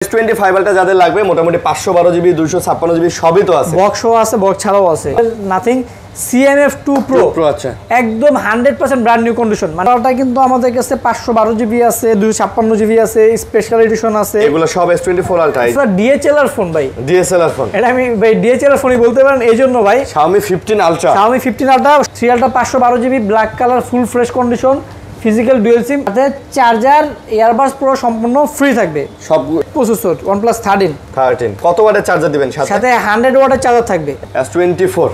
S25 আলটা যাদের লাগবে মোটামুটি 512 জিবি 256 জিবি সবই তো আছে, বক্সও আছে, বক্স ছাড়াও আছে। নাথিং CNF2 Pro আচ্ছা, একদম 100% ব্র্যান্ড নিউ কন্ডিশন। মানে ওটা কিন্তু আমাদের কাছে 512 জিবি আছে, 256 জিবি আছে, স্পেশাল এডিশন আছে। এগুলো সব S24 আলটা। এটা DSLR ফোন ভাই, DSLR ফোন। এটা আমি ভাই DSLR ফোনই বলতে পারেন এইজন্য ভাই। Xiaomi 15 ultra, Xiaomi 15 ultra 3 ultra 512 GB black colour full fresh condition, physical dual SIM সাথে চার্জার, ইয়ারবাডস পুরো সম্পূর্ণ ফ্রি থাকবে। সব প্রসেসর OnePlus 13 কত ওয়াটের চার্জার দিবেন সাথে? সাথে 100 ওয়াটের চার্জার থাকবে। S24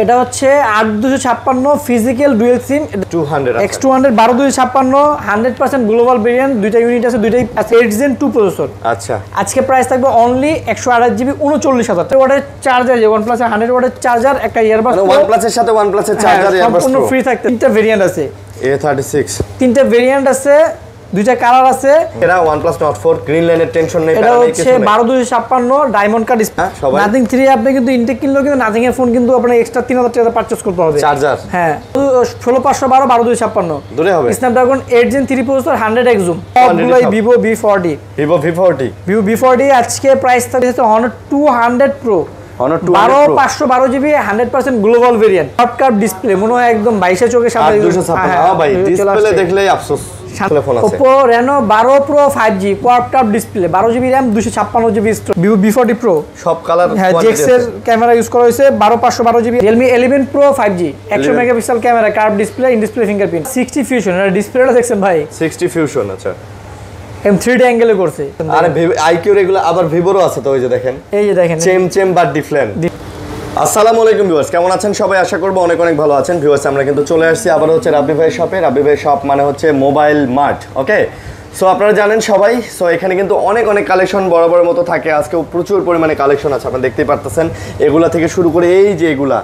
এটা হচ্ছে 8256 ফিজিক্যাল ডুয়াল সিম 200 X200 12256 100% গ্লোবাল ভেরিয়েন্ট, দুইটা ইউনিট আছে, দুইটাই 8 Gen 2 প্রসেসর। আচ্ছা, আজকে প্রাইস থাকবে অনলি 128 জিবি 39000 ওয়াটের চার্জার, যে OnePlus 100 ওয়াটের চার্জার, একটা ইয়ারবাডস OnePlus এর সাথে OnePlus এর চার্জার সম্পূর্ণ ফ্রি থাকবে। তিনটা ভেরিয়েন্ট আছে, A36 তিনটা ভেরিয়েন্ট আছে, দুইটা কালার আছে। এটা OnePlus Nord 4 গ্রিন লাইনের টেনশন নেই, এটা হচ্ছে 12256 ডায়মন্ড কাট ডিসপ্লে। নাথিং 3 আপনি কিন্তু ইনটেক কিনলেও কিন্তু নাথিং এর ফোন কিন্তু আপনার এক্সট্রা 3000 টাকা পারচেজ করতে হবে। চার্জার হ্যাঁ 16512 12256 দূরে হবে। Snapdragon 8 Gen 3 processor 100x zoom, সবগুলাই Vivo V40। Vivo V40 আজকে প্রাইস থাকছে Honor 200 Pro 12512 GB 100% global variant, soft curve display, মনে হয় একদম 22 চোখের সাথে। 256 ভাই ডিসপ্লে দেখলেই আফসোস। টেলিফোন আছে Oppo Reno 12 Pro 5G quad curve display, 12 GB RAM 256 GB storage. Vivo V40 Pro সব কালার, হ্যাঁ জেক্স এর ক্যামেরা ইউজ করা হয়েছে, 12512 GB. Realme 11 Pro 5G 100 megapixel camera, curve display, in display fingerprint. 60 fusion, এর ডিসপ্লেটা দেখছেন ভাই, 60 ফিউশন। আচ্ছা, M3D অ্যাঙ্গেলে করছে। আরে IQ রেগুলো আবার ভিভোরও আছে তো, ওই যে দেখেন, এই যে দেখেন চেম বাট ডিফারেন্ট। আসসালামু আলাইকুম ভিউয়ার্স, কেমন আছেন সবাই? আশা করব অনেক অনেক ভালো আছেন। ভিউয়ার্স আমরা কিন্তু চলে আসছি আবার হচ্ছে রাব্বি ভাই শপে। রাব্বি ভাই শপ মানে হচ্ছে মোবাইল মার্ট, ওকে। সো আপনারা জানেন সবাই, সো এখানে কিন্তু অনেক অনেক কালেকশন বরাবরের মতো থাকে। আজকেও প্রচুর পরিমাণে কালেকশন আছে, আপনারা দেখতেই পারতেছেন। এগুলা থেকে শুরু করে এই যে এগুলা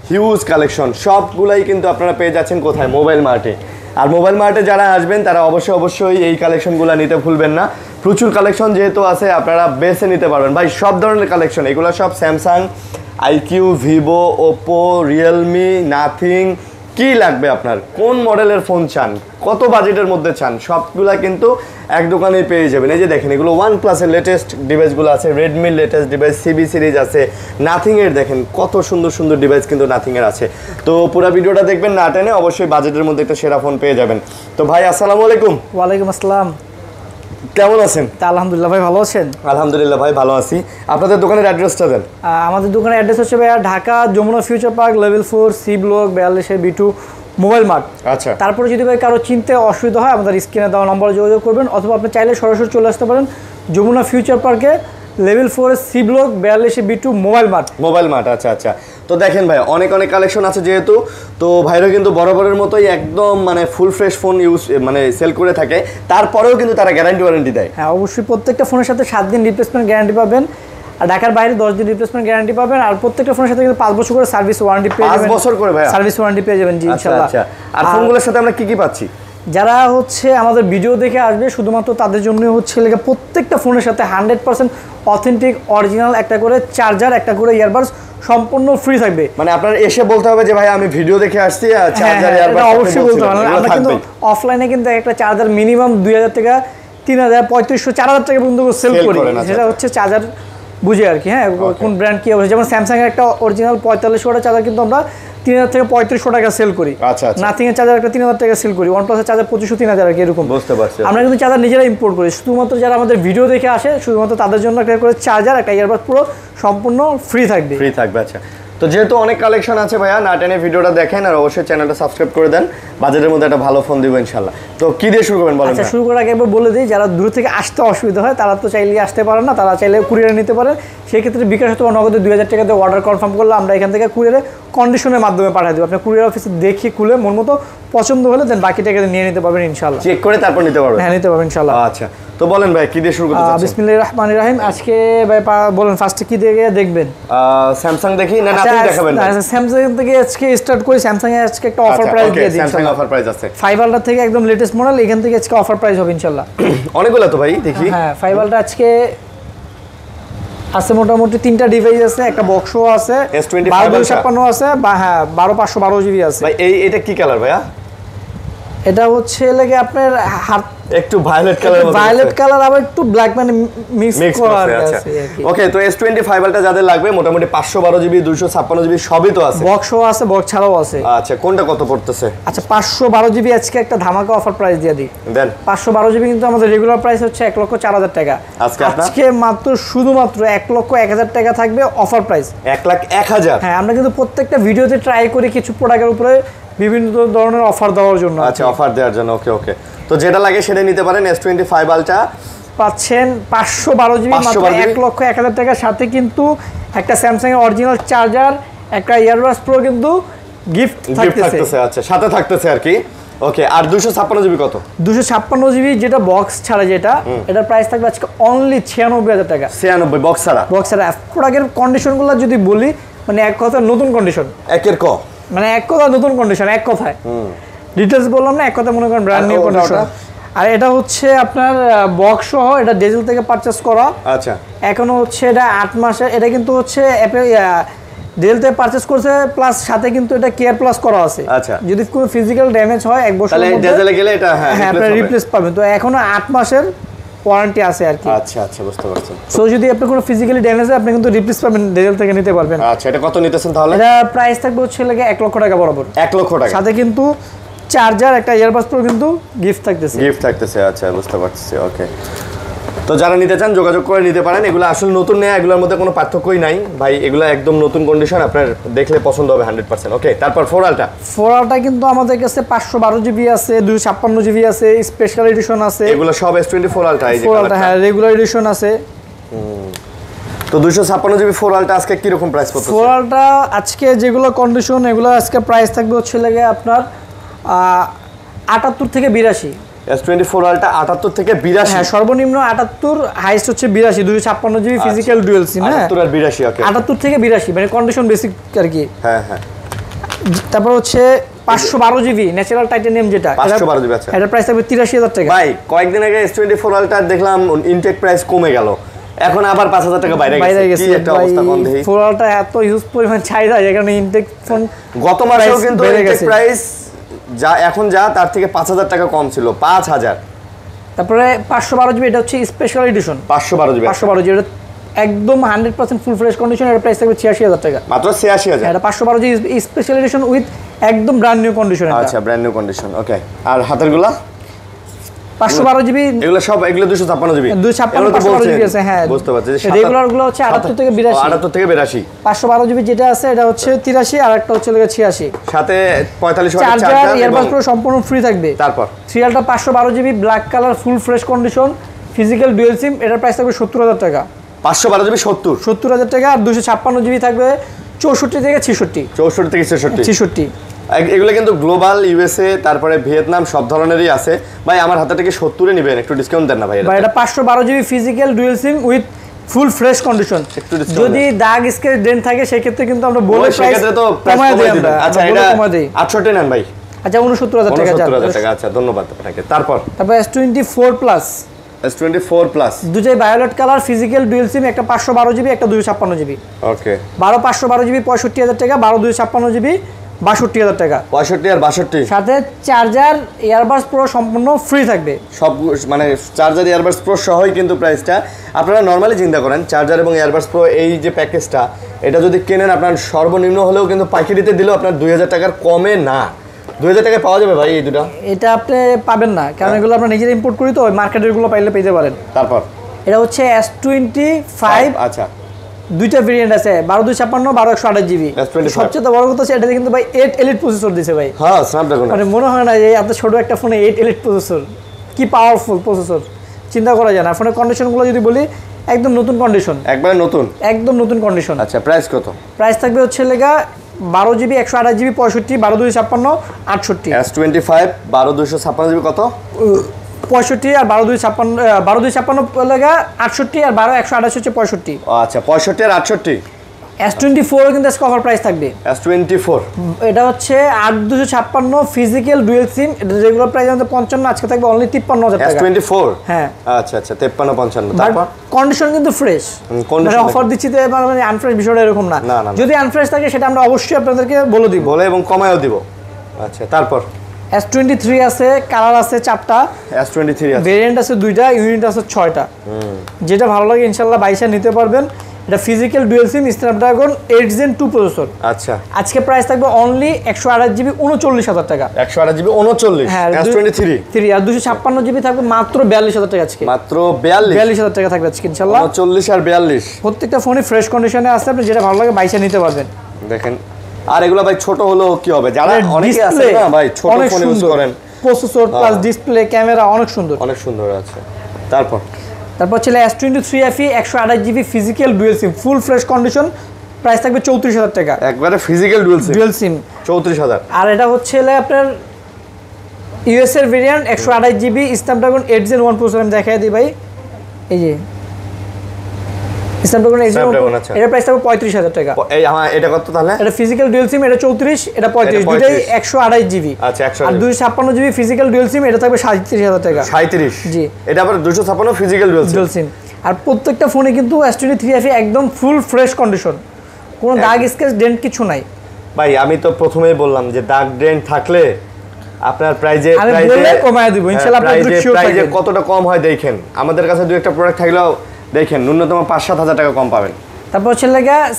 হিউজ কালেকশন, সবগুলাই কিন্তু আপনারা পেয়ে যাচ্ছেন কোথায়? মোবাইল মার্টে। আর মোবাইল মার্টে যারা আসবেন তারা অবশ্যই এই কালেকশনগুলো নিতে ভুলবেন না। প্রচুর কালেকশন যেহেতু আছে আপনারা বেছে নিতে পারবেন ভাই, সব ধরনের কালেকশন। এগুলো সব Samsung, IQ, Vivo, Oppo, Realme, nothing, কি লাগবে আপনার, কোন মডেলের ফোন চান, কত বাজেটের মধ্যে চান, সবগুলা কিন্তু এক দোকানেই পেয়ে যাবেন। এই যে দেখেন এগুলো OnePlus-এর লেটেস্ট ডিভাইসগুলো আছে, রেডমির লেটেস্ট ডিভাইস, CB সিরিজ আছে, নাথিংয়ের দেখেন কত সুন্দর সুন্দর ডিভাইস কিন্তু নাথিংয়ের আছে। তো পুরো ভিডিওটা দেখবেন না টেনে, অবশ্যই বাজেটের মধ্যে একটা সেরা ফোন পেয়ে যাবেন। তো ভাই আসসালামু আলাইকুম। ওয়ালাইকুম আসসালাম, কেমন আছেন? আলহামদুলিল্লাহ ভাই, ভালো আছেন? আলহামদুলিল্লাহ ভাই ভালো আছি। আপনাদের দোকানের অ্যাড্রেসটা দেন। আমাদের দোকানের অ্যাড্রেস হচ্ছে ভাই Dhaka Jamuna Future Park level 4 C block 42B2 Mobile Mart. আচ্ছা, তারপরে যদি ভাই কারো চিনতে অসুবিধা হয় আমাদের স্ক্রিনে দেওয়া নম্বরে যোগাযোগ করবেন, অথবা আপনি চাইলে সরাসরি চলে আসতে পারেন যমুনা ফিউচার পার্কে level 4 C block 42B2 Mobile Mart. আচ্ছা। তো দেখেন ভাই অনেক অনেক কালেকশন আছে যেহেতু, তো ভাইরা কিন্তু বরাবরের মতোই একদম মানে ফুল ফ্রেশ ফোন মানে সেল করে থাকে। তারপরেও কিন্তু তারা গ্যারান্টি ওয়ারেন্টি দেয়। হ্যাঁ অবশ্যই, প্রত্যেকটা ফোনের সাথে 7 দিন রিপ্লেসমেন্ট গ্যারান্টি পাবেন, আর ঢাকার বাইরে 10 দিন রিপ্লেসমেন্ট গ্যারান্টি পাবেন, আর প্রত্যেকটা ফোনের সাথে কিন্তু 5 বছর করে সার্ভিস ওয়ারেন্টি পেয়ে যাবেন। 5 বছর করে ভাই সার্ভিস ওয়ারেন্টি পেয়ে যাবেন জি ইনশাআল্লাহ। আচ্ছা, আর ফোনগুলোর সাথে আমরা কি পাচ্ছি? যারা হচ্ছে আমাদের ভিডিও দেখে আসবে শুধুমাত্র তাদের জন্যই হচ্ছে প্রত্যেকটা ফোনের সাথে 100% অথেন্টিক অরিজিনাল একটা করে চার্জার, একটা করে ইয়ারবাডস সম্পূর্ণ ফ্রি থাকবে। মানে আপনার এসে বলতে হবে যে ভাই আমি ভিডিও দেখে আসছি, চার্জার ইয়ারবাডস অবশ্যই বলতে হবে। আমরা কিন্তু অফলাইনে কিন্তু একটা চার্জার মিনিমাম 2000 টাকা 3000 3500 4000 টাকা পর্যন্ত সেল করি, সেটা হচ্ছে চার্জার বুঝে আর কি। হ্যাঁ কোন ব্র্যান্ড কি হবে, যেমন স্যামসাং এর একটা অরিজিনাল 4500 ওয়াটের চার্জার কিন্তু আমরা 3000 থেকে 3500 টাকা সেল করি। আচ্ছা, নাথিং এর চার্জার একটা 3000 টাকা সেল করি, OnePlus এর চার্জার 2500 3000 আর কি এরকম। বুঝতে পারছি। আমরা কিন্তু চার্জার নিজেরা ইম্পোর্ট করি, শুধুমাত্র যারা আমাদের ভিডিও দেখে আসে শুধুমাত্র তাদের জন্য একটা করে চার্জার, একটা ইয়ারবাডস পুরো সম্পূর্ণ ফ্রি থাকবে। আচ্ছা, তো যেহেতু অনেক কালেকশন আছে ভাইয়া, না টেনে ভিডিওটা দেখেন আর অবশ্যই চ্যানেলটা সাবস্ক্রাইব করে দেন। বাজেটের মধ্যে একটা ভালো ফোন দিব ইনশাআল্লাহ। তো কি দিয়ে শুরু করবেন বলেন? আচ্ছা, শুরু করার আগে একবার বলে দিই, যারা দূর থেকে আসতে অসুবিধা হয় তারা তো চাইলে আসতে পারেন না, তারা চাইলে কুরিয়ারে নিতে পারেন। সেই ক্ষেত্রে বিকাশ অথবা নগদে 2000 টাকা দিয়ে অর্ডার কনফার্ম করলে আমরা এখান থেকে কুরিয়ারে কন্ডিশনের মাধ্যমে পাঠিয়ে দেবো। আপনি কুরিয়ার অফিসে দেখে খুলে মন মতো পছন্দ হলে দেন বাকি টাকা নিয়ে নিতে পারবেন ইনশাআল্লাহ। চেক করে তারপর নিতে পারবেন? হ্যাঁ নিতে পারবেন ইনশাআল্লাহ। আচ্ছা, তো বলেন ভাই কি দিয়ে শুরু করতে চাচ্ছেন? বিসমিল্লাহির রহমানির রহিম। আজকে ভাই বলেন ফার্স্টে কি দিয়ে দেখবেন? স্যামসাং দেখি না নাথিং দেখাবেন? আচ্ছা, স্যামসাং থেকে আজকে স্টার্ট করি। স্যামসাং এ আজকে একটা অফার প্রাইস দিয়ে দিই। স্যামসাং অফার প্রাইস আছে 5 আলট্রা থেকে একদম লেটেস্ট মডেল, এখান থেকে আজকে অফার প্রাইস হবে ইনশাআল্লাহ। অনেকগুলো তো ভাই দেখি। হ্যাঁ 5 আলট্রা আজকে আছে মোটামুটি 3টা ডিভাইস আছে, একটা বক্সও আছে, 12256 আছে, হ্যাঁ 12512 জিবি আছে। ভাই এটা কি কালার ভাইয়া? এটা হচ্ছে লাগে আপনার একটু ভায়োলেট কালার মতো, ভায়োলেট কালার আবার একটু ব্ল্যাক মানে মিক্স করা আছে। ওকে, তো S25 আলটা যাদের লাগবে মোটামুটি 512 জিবি 256 জিবি সবই তো আছে, বক্সও আছে, বক্স ছাড়াও আছে। আচ্ছা, কোনটা কত পড়তেছে? আচ্ছা 512 জিবি আজকে একটা ধামাকা অফার প্রাইস দিয়ে দিই দেন। 512 জিবি কিন্তু আমাদের রেগুলার প্রাইস হচ্ছে 1,04,000 টাকা, আজকে মাত্র শুধুমাত্র 1,01,000 টাকা থাকবে অফার প্রাইস। 1,01,000? হ্যাঁ, আমরা কিন্তু প্রত্যেকটা ভিডিওতে ট্রাই করি কিছু প্রোডাক্টের উপরে বিভিন্ন ধরনের অফার দেওয়ার জন্য। আচ্ছা, অফার দেওয়ার জন্য। ওকে ওকে, তো যেটা লাগে সেটা নিতে পারেন। S25 আলটা পাচ্ছেন 512 জিবি মাত্র 1,01,000 টাকার সাথে কিন্তু একটা স্যামসাং এর অরিজিনাল চার্জার, একটা ইয়ারবাডস প্রো কিন্তু গিফট থাকতেছে। আচ্ছা, সাথে থাকতেছে আর কি। ওকে, আর 256 জিবি কত? 256 জিবি যেটা বক্স ছাড়া, যেটা এটার প্রাইস থাকবে আজকে অনলি 96,000 টাকা। 96 বক্স ছাড়া? বক্স ছাড়া। প্রোডাক্টের কন্ডিশনগুলো যদি বলি, মানে এক কথা নতুন কন্ডিশন, একের ক মানে এক কথা নতুন কন্ডিশন, এক কথায় ডিটেইলস বললাম না, এক কথা মনে করেন ব্র্যান্ড নিউ কন্ডিশন। আর এটা হচ্ছে আপনার বক্স সহ, এটা ডিজেল থেকে পারচেজ করা। আচ্ছা, এখনো হচ্ছে এটা 8 মাসের, এটা কিন্তু হচ্ছে ডিজেল থেকে পারচেজ করছে, প্লাস সাথে কিন্তু এটা কেয়ার প্লাস করা আছে। আচ্ছা, যদি কোনো ফিজিক্যাল ড্যামেজ হয় 1 বছরের মধ্যে ডিজেলে গেলে এটা হ্যাঁ আপনি রিপ্লেস পাবেন। তো এখনো 8 মাসের ওয়ারেন্টি আছে আর কি। আচ্ছা আচ্ছা, বুঝতে পারছি। সো যদি আপনি কোনো ফিজিক্যালি ড্যামেজ হয় আপনি কিন্তু রিপ্লেস পাবেন, ডিজেল থেকে নিতে পারবেন। আচ্ছা, এটা কত নিতেছেন তাহলে? এটা প্রাইস থাকবে হচ্ছে লাগে 1 লক্ষ টাকা বরাবর। 1 লক্ষ টাকা সাথে কিন্তু চার্জার, একটা ইয়ারবাডস প্রো কিন্তু গিফট থাকতেছে। আচ্ছা, বুঝতে পারছি। ওকে, তো যারা নিতে চান যোগাযোগ করে নিতে পারেন। এগুলো আসলে নতুন নেই, এগুলোর মধ্যে কোনো পার্থক্যই নাই ভাই, এগুলো একদম নতুন কন্ডিশন, আপনার দেখলে পছন্দ হবে 100%। ওকে, তারপর 4 আলটা কিন্তু আমাদের কাছে 512 জিবি আছে, 256 জিবি আছে, স্পেশাল এডিশন আছে। এগুলো সব S24 আলটা, এই যে 4 আলটা হ্যাঁ রেগুলার এডিশন আছে। তো 256 জিবি 4 আলটা আজকে কি রকম প্রাইস পড়ছে? 4 আলটা আজকে যেগুলো কন্ডিশন, এগুলো আজকে প্রাইস থাকবে হচ্ছে লাগে আপনার 78 থেকে 82। S24 আলটা 78 থেকে 82? হ্যাঁ, সর্বনিম্ন 78, হাইস্ট হচ্ছে 82। 256 জিবি ফিজিক্যাল ডুয়াল সিম। হ্যাঁ, 78 আর 82। ওকে, 78 থেকে 82 মানে কন্ডিশন বেসিক আর কি। হ্যাঁ হ্যাঁ। তারপর হচ্ছে 512 জিবি ন্যাচারাল টাইটানিয়াম, যেটা 512 জিবি। আচ্ছা, এটার প্রাইস থাকবে 83,000 টাকা। ভাই কয়েকদিন আগে S24 আলটা দেখলাম ইনটেক প্রাইস কমে গেল, এখন আবার 5,000 টাকা বাইরে গেছে। কি একটা অবস্থা কোন দেখি। 4 আলটা এত হিউজ পরিমাণ চাহিদা, যেখানে ইনটেক ফোন গত মাসেও কিন্তু ইনটেক প্রাইস যা এখন যা তার থেকে 5,000 টাকা কম ছিল, 5,000। তারপরে 512 জিবি, এটা হচ্ছে স্পেশাল এডিশন। 512 জিবি, 512 জিবি এটা একদম 100% ফুল ফ্রেশ কন্ডিশন, এর প্রাইস থাকবে 86,000 টাকা। মাত্র 86,000? এটা 512 জিবি স্পেশাল এডিশন উইথ একদম ব্র্যান্ড নিউ কন্ডিশন। আচ্ছা, ব্র্যান্ড নিউ কন্ডিশন। ওকে, আর হাতেরগুলা 512 জিবি, এগুলো সব, এগুলো 256 জিবি। 256 জিবি আছে। হ্যাঁ, বুঝতে পারছি। রেগুলার গুলো হচ্ছে 78 থেকে 82। 78 থেকে 82। 512 জিবি যেটা আছে এটা হচ্ছে 83, আর একটা হচ্ছে 86। সাথে 45 ওয়াটের চার্জার, ইয়ারবাডস পুরো সম্পূর্ণ ফ্রি থাকবে। তারপর 3 ultra 512 GB black colour full fresh condition physical dual SIM, এটার প্রাইস থাকবে 70,000 টাকা। 512 জিবি 70,000 টাকা। আর 256 জিবি থাকবে 64 থেকে 66। 64 থেকে 66। এগুলো কিন্তু গ্লোবাল, ইউএসএ, তারপরে ভিয়েতনাম সব ধরনেরই আছে। ভাই আমার হাতে থেকে 70 এ নেবেন, একটু ডিসকাউন্ট দেন না ভাই। এটা 512 GB physical dual SIM with full fresh condition. যদি দাগ স্কেচ ডেন্ট থাকে সেই ক্ষেত্রে কিন্তু আমরা বলে প্রাইস তো কমায় দেই আমরা। আচ্ছা, এটা 68 নেন ভাই। আচ্ছা, 69,000 টাকা। 69,000 টাকা। আচ্ছা, ধন্যবাদ আপনাকে। তারপর S24 প্লাস। S24 প্লাস দুটোই ভায়োলেট কালার ফিজিক্যাল ডুয়াল সিম, একটা 512 জিবি, একটা 256 জিবি। ওকে, 512 জিবি 65,000 টাকা, 256 জিবি 62,000 টাকা। 65 আর 62 সাথে চার্জার, ইয়ারবাডস প্রো সম্পূর্ণ ফ্রি থাকবে। সব মানে চার্জার, ইয়ারবাডস প্রো সহই কিন্তু প্রাইসটা। আপনারা নরমালি চিন্তা করেন চার্জার এবং ইয়ারবাডস প্রো এই যে প্যাকেজটা, এটা যদি কেনেন আপনার সর্বনিম্ন হলেও কিন্তু পাইকারিতে দিলেও আপনার 2000 টাকার কমে না। 2000 টাকায় পাওয়া যাবে ভাই এই দুটো? এটা আপনি পাবেন না, কারণ এগুলো আমরা নিজেরা ইম্পোর্ট করি, তো ওই মার্কেটের গুলো পাইলে পেতে পারেন। তারপর এটা হচ্ছে S25। আচ্ছা, দুইটা ভেরিয়েন্ট আছে, 12256, 12128 জিবি। সবচেয়ে বড় কথা হচ্ছে এটাতে কিন্তু ভাই 8 এলিট প্রসেসর দিয়েছে ভাই। হ্যাঁ, স্ন্যাপড্রাগন। মানে মনে হয় না যে এত ছোট একটা ফোনে 8 এলিট প্রসেসর, কি পাওয়ারফুল প্রসেসর, চিন্তা করা যায় না। ফোনের কন্ডিশনগুলো যদি বলি, একদম নতুন কন্ডিশন, একবারে নতুন, একদম নতুন কন্ডিশন। আচ্ছা, প্রাইস কত? প্রাইস থাকবে হচ্ছে লেগা 12 জিবি 128 জিবি 65, 12256 68। S25 12256 জিবি কত? 65 আর 12256 লাগা 68, আর 12128 হচ্ছে 65। আচ্ছা, 65 আর 68। S24 কিন্তু আজকে অফার প্রাইস থাকবে। S24 এটা হচ্ছে 8256 ফিজিক্যাল ডুয়াল সিম, এটা রেগুলার প্রাইস আমাদের 55, আজকে থাকবে অনলি 53,000 টাকা। S24 হ্যাঁ, আচ্ছা আচ্ছা, 53 55। তারপর কন্ডিশন কিন্তু ফ্রেশ, মানে অফার দিচ্ছি তো মানে আনফ্রেশ বিষয়টা এরকম না। যদি আনফ্রেশ থাকে সেটা আমরা অবশ্যই আপনাদেরকে বলে দিব, বলে এবং কমায়ও দিব। আচ্ছা, তারপর S23 আছে, কালার আছে 4টা, S23 আছে, ভেরিয়েন্ট আছে 2টা, ইউনিট আছে 6টা। যেটা ভালো লাগে ইনশাআল্লাহ 22 নিতে পারবেন। এটা ফিজিক্যাল ডুয়াল সিম স্ন্যাপড্রাগন 8 Gen 2 প্রসেসর। আচ্ছা, আজকে প্রাইস থাকবে অনলি 128 জিবি 39,000 টাকা। 128 জিবি 39, হ্যাঁ, S23 আর 256 জিবি থাকবে মাত্র 42,000 টাকা আজকে। মাত্র 42,000 টাকা থাকবে আজকে ইনশাআল্লাহ। 39 আর 42 প্রত্যেকটা ফোনই ফ্রেশ কন্ডিশনে আছে, আপনি যেটা ভালো লাগে 22 নিতে পারবেন। দেখেন, আর এগুলো ভাই ছোট হলো কি হবে, যারা অনেকে আছে না ভাই ছোট ফোন ইউজ করেন, প্রসেসর প্লাস ডিসপ্লে ক্যামেরা অনেক সুন্দর, অনেক সুন্দর আছে। তারপর ছিল S23 FE 128 GB physical dual SIM full fresh condition, price থাকবে 34,000 টাকা। একবারে ফিজিক্যাল ডুয়াল সিম 34,000। আর এটা হচ্ছে আপনার ইউএস এর variant 128 GB Snapdragon 8 Gen 1 processor. আমি দেখাই দিই ভাই, এই যে স্ন্যাপড্রাগন 8 Gen 1, আচ্ছা। এর প্রাইস থাকবে 35,000 টাকা। এই হ্যাঁ, এটা কত তাহলে? এটা ফিজিক্যাল ডুয়াল সিম, এটা 34, এটা 35, দুটাই 128 জিবি। আচ্ছা, 128 আর 256 জিবি ফিজিক্যাল ডুয়াল সিম, এটা থাকবে 37,000 টাকা। 37, জি। এটা আবার 256 ফিজিক্যাল ডুয়াল সিম। আর প্রত্যেকটা ফোনে কিন্তু S23 FE একদম ফুল ফ্রেশ কন্ডিশন, কোনো দাগ স্কেচ ডেন্ট কিছু নাই ভাই। আমি তো প্রথমেই বললাম যে দাগ ডেন্ট থাকলে আপনার প্রাইজে কমায় দিব ইনশাআল্লাহ। প্রাইজে কতটা কম হয় দেখেন, আমাদের কাছে দুই একটা প্রোডাক্ট থাকলেও দেখেন ন্যূনতম 5-7 হাজার টাকা কম পাবেন। তারপর হচ্ছে